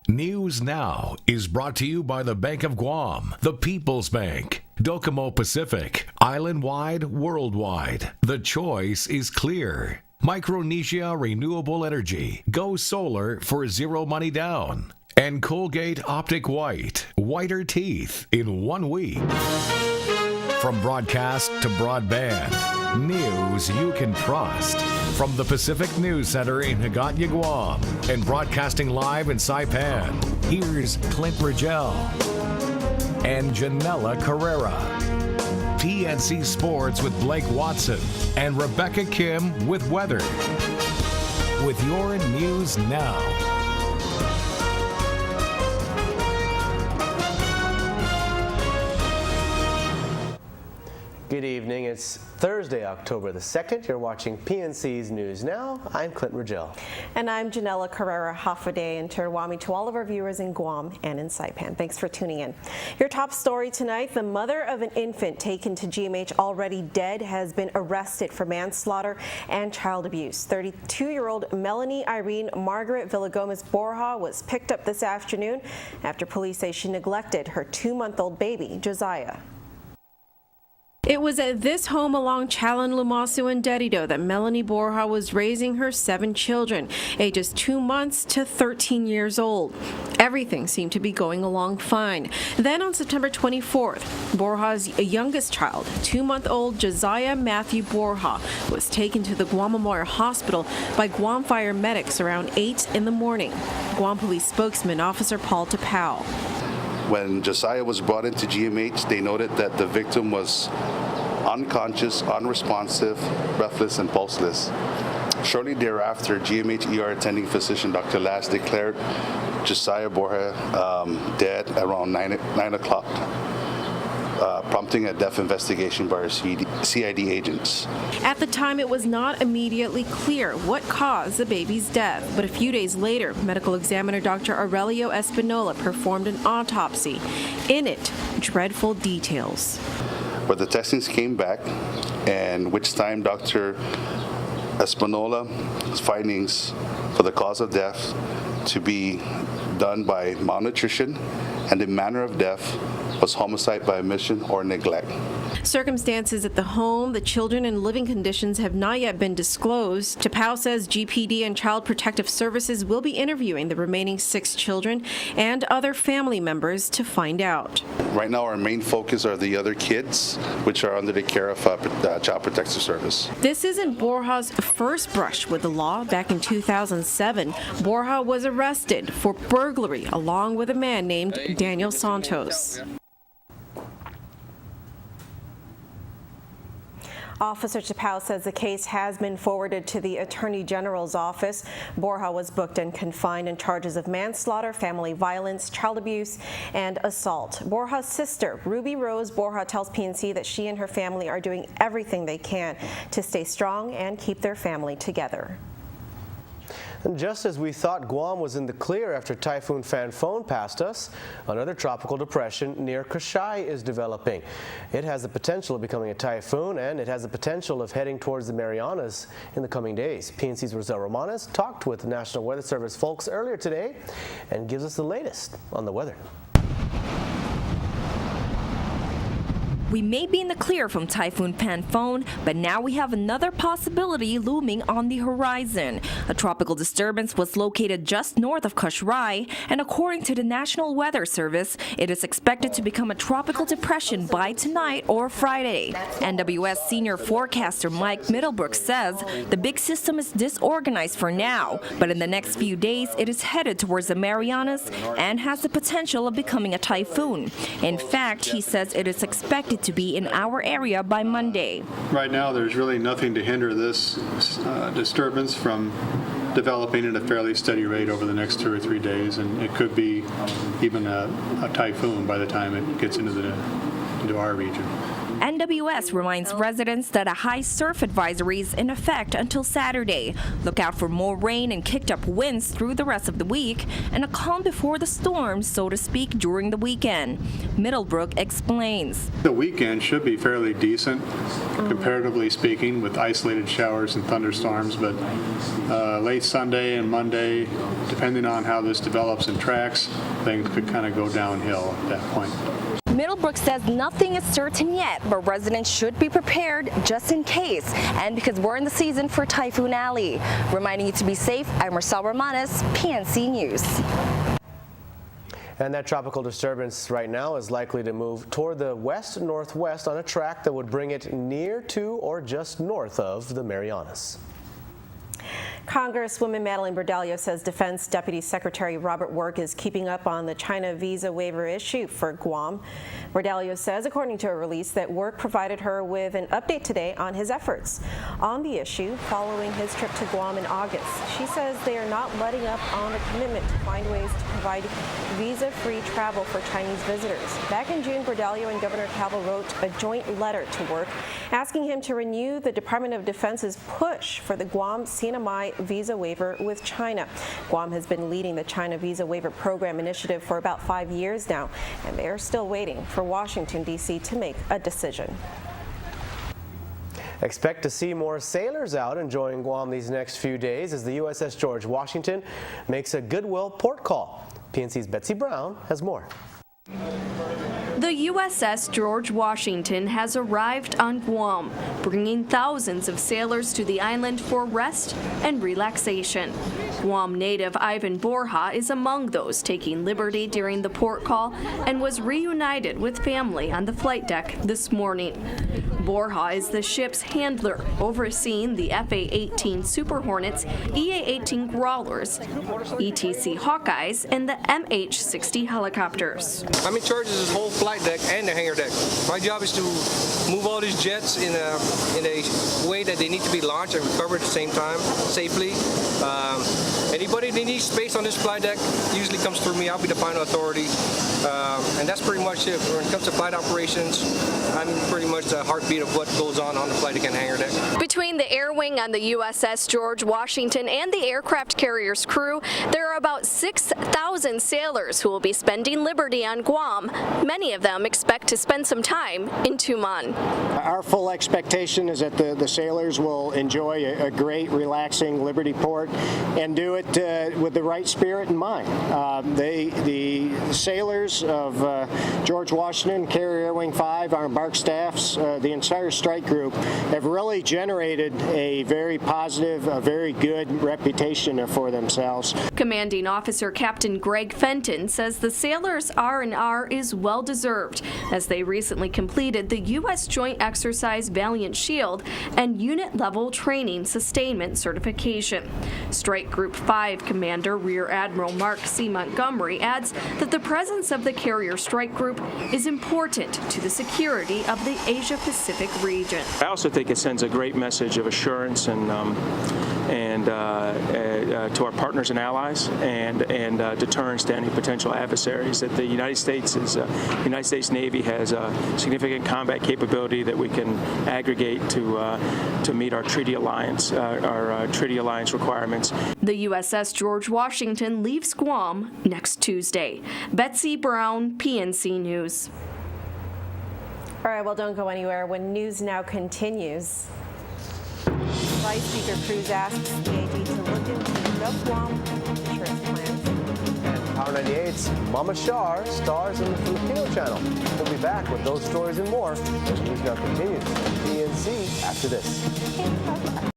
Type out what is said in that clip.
News Now is brought to you by the Bank of Guam, the People's Bank, Docomo Pacific, island-wide, worldwide. The choice is clear. Micronesia Renewable Energy. Go solar for zero money down. And Colgate Optic White. Whiter teeth in 1 week. From broadcast to broadband, news you can trust. From the Pacific News Center in Hagåtña, Guam, and broadcasting live in Saipan, here's Clint Rigel and Janella Carrera. PNC Sports with Blake Watson and Rebecca Kim with weather. With your News Now. Good evening. It's Thursday, October the 2nd. You're watching PNC's News Now. I'm Clint Rigel. And I'm Janella Carrera. Hafaday and Terawami to all of our viewers in Guam and in Saipan. Thanks for tuning in. Your top story tonight, the mother of an infant taken to GMH already dead has been arrested for manslaughter and child abuse. 32-year-old Melanie Irene Margaret Villagomez Borja was picked up this afternoon after police say she neglected her 2-month-old baby, Josiah. It was at this home along Chalan Lumasu and Dedido that Melanie Borja was raising her 7 children, ages 2 months to 13 years old. Everything seemed to be going along fine. Then on September 24th, Borja's youngest child, 2-month-old Josiah Matthew Borja, was taken to the Guam Memorial Hospital by Guam Fire medics around 8 in the morning. Guam Police spokesman Officer Paul Tapau. When Josiah was brought into GMH, they noted that the victim was unconscious, unresponsive, breathless, and pulseless. Shortly thereafter, GMH ER attending physician Dr. Lass declared Josiah Borja dead around 9 o'clock, prompting a death investigation by our CID agents. At the time, it was not immediately clear what caused the baby's death, but a few days later, medical examiner Dr. Aurelio Espinola performed an autopsy. In it, dreadful details. But the testings came back, and which time Dr. Espinola's findings for the cause of death to be done by malnutrition, and the manner of death was homicide by omission or neglect. Circumstances at the home, the children, and living conditions have not yet been disclosed. Tapau says GPD and Child Protective Services will be interviewing the remaining 6 children and other family members to find out. Right now, our main focus are the other kids, which are under the care of Child Protective Service. This isn't Borja's first brush with the law. Back in 2007, Borja was arrested for burglary along with a man named Daniel Santos. Officer Tapau says the case has been forwarded to the Attorney General's office. Borja was booked and confined on charges of manslaughter, family violence, child abuse, and assault. Borja's sister, Ruby Rose Borja, tells PNC that she and her family are doing everything they can to stay strong and keep their family together. And just as we thought Guam was in the clear after Typhoon Phanphone passed us, another tropical depression near Kasai is developing. It has the potential of becoming a typhoon, and it has the potential of heading towards the Marianas in the coming days. PNC's Rosel Romanes talked with the National Weather Service folks earlier today and gives us the latest on the weather. We may be in the clear from Typhoon Phanphone, but now we have another possibility looming on the horizon. A tropical disturbance was located just north of Kasrai, and according to the National Weather Service, it is expected to become a tropical depression by tonight or Friday. NWS senior forecaster Mike Middlebrook says the big system is disorganized for now, but in the next few days it is headed towards the Marianas and has the potential of becoming a typhoon. In fact, he says it is expected to be in our area by Monday. Right now, there's really nothing to hinder this disturbance from developing at a fairly steady rate over the next 2 or 3 days, and it could be even a typhoon by the time it gets into our region. NWS reminds residents that a high surf advisory is in effect until Saturday. Look out for more rain and kicked up winds through the rest of the week and a calm before the storm, so to speak, during the weekend. Middlebrook explains. The weekend should be fairly decent, comparatively speaking, with isolated showers and thunderstorms, but late Sunday and Monday, depending on how this develops and tracks, things could kind of go downhill at that point. Middlebrook says nothing is certain yet, but residents should be prepared just in case, and because we're in the season for Typhoon Alley. Reminding you to be safe, I'm Marcel Romanes, PNC News. And that tropical disturbance right now is likely to move toward the west-northwest on a track that would bring it near to or just north of the Marianas. Congresswoman Madeleine Bordallo says Defense Deputy Secretary Robert Work is keeping up on the China visa waiver issue for Guam. Bordallo says, according to a release, that Work provided her with an update today on his efforts on the issue following his trip to Guam in August. She says they are not letting up on the commitment to find ways to provide visa-free travel for Chinese visitors. Back in June, Bordallo and Governor Cavill wrote a joint letter to Work asking him to renew the Department of Defense's push for the Guam CNMI visa waiver with China. Guam has been leading the China visa waiver program initiative for about 5 years now, and they are still waiting for Washington, D.C. to make a decision. Expect to see more sailors out enjoying Guam these next few days as the USS George Washington makes a goodwill port call. PNC's Betsy Brown has more. The USS George Washington has arrived on Guam, bringing thousands of sailors to the island for rest and relaxation. Guam native Ivan Borja is among those taking liberty during the port call and was reunited with family on the flight deck this morning. Borja is the ship's handler, overseeing the FA-18 Super Hornets, EA-18 Growlers, ETC Hawkeyes, and the MH-60 helicopters. I'm in charge of this whole flight deck and the hangar deck. My job is to move all these jets in a way that they need to be launched and recovered at the same time, safely. Anybody that needs space on this flight deck usually comes through me. I'll be the final authority. And that's pretty much it. When it comes to flight operations, I'm pretty much the heartbeat of what goes on the flight deck and hangar deck. Between the air wing on the USS George Washington and the aircraft carrier's crew, there are about 6,000 sailors who will be spending liberty on Guam. Many of them expect to spend some time in Tumon. Our full expectation is that the sailors will enjoy a great, relaxing Liberty Port and do it with the right spirit in mind. The sailors of George Washington, Carrier Air Wing 5, our embark staffs, the entire strike group have really generated a very positive, a very good reputation for themselves. Commanding Officer Captain Greg Fenton says the sailors' R&R is well deserved as they recently completed the U.S. Joint Exercise Valiant Shield and unit level training sustainment certification. Strike Group 5 Commander Rear Admiral Mark C. Montgomery adds that the presence of the Carrier Strike Group is important to the security of the Asia-Pacific region. I also think it sends a great message of assurance and to our partners and allies, and deterrence to any potential adversaries. That the United States Navy has a significant combat capability that we can aggregate to meet our treaty alliance requirements. The USS George Washington leaves Guam next Tuesday. Betsy Brown, PNC News. All right, well, don't go anywhere. When News Now continues, Vice Speaker Cruz asks EAD to look into no Guam insurance plans. And Power 98's Mama Shar stars in the Filipino channel. We'll be back with those stories and more when News Now continues. PNC after this.